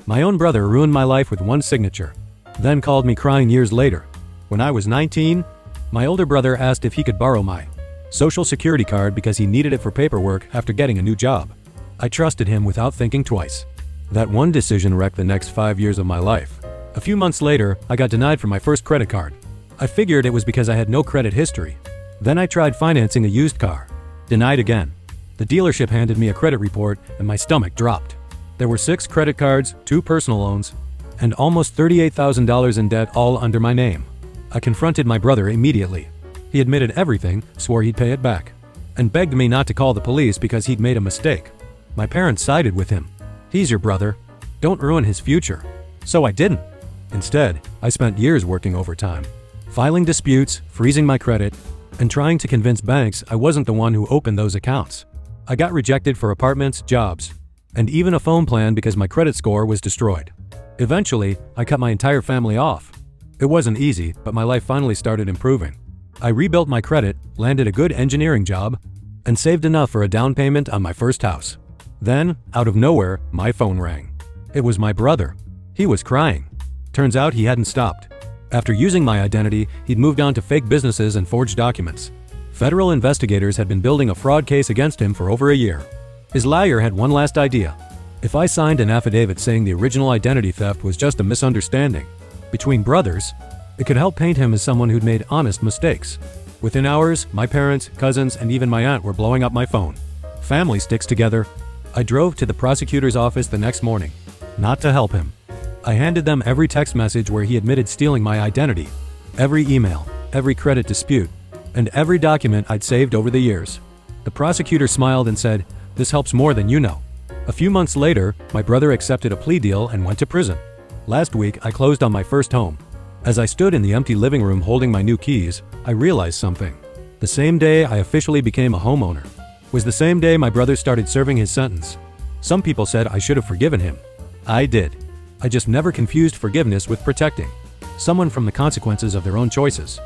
My own brother ruined my life with one signature, then called me crying years later. When I was 19, my older brother asked if he could borrow my social security card because he needed it for paperwork after getting a new job. I trusted him without thinking twice. That one decision wrecked the next 5 years of my life. A few months later, I got denied for my first credit card. I figured it was because I had no credit history. Then I tried financing a used car. Denied again. The dealership handed me a credit report and my stomach dropped. There were 6 credit cards, 2 personal loans, and almost $38,000 in debt, all under my name. I confronted my brother immediately. He admitted everything, swore he'd pay it back, and begged me not to call the police because he'd made a mistake. My parents sided with him. He's your brother. Don't ruin his future. So I didn't. Instead, I spent years working overtime, filing disputes, freezing my credit, and trying to convince banks I wasn't the one who opened those accounts. I got rejected for apartments, jobs, and even a phone plan because my credit score was destroyed. Eventually, I cut my entire family off. It wasn't easy, but my life finally started improving. I rebuilt my credit, landed a good engineering job, and saved enough for a down payment on my first house. Then, out of nowhere, my phone rang. It was my brother. He was crying. Turns out he hadn't stopped. After using my identity, he'd moved on to fake businesses and forged documents. Federal investigators had been building a fraud case against him for over a year. His lawyer had one last idea. If I signed an affidavit saying the original identity theft was just a misunderstanding between brothers, it could help paint him as someone who'd made honest mistakes. Within hours, my parents, cousins, and even my aunt were blowing up my phone. Family sticks together. I drove to the prosecutor's office the next morning, not to help him. I handed them every text message where he admitted stealing my identity, every email, every credit dispute, and every document I'd saved over the years. The prosecutor smiled and said, "This helps more than you know." A few months later, my brother accepted a plea deal and went to prison. Last week, I closed on my first home. As I stood in the empty living room holding my new keys, I realized something. The same day I officially became a homeowner was the same day my brother started serving his sentence. Some people said I should have forgiven him. I did. I just never confused forgiveness with protecting someone from the consequences of their own choices.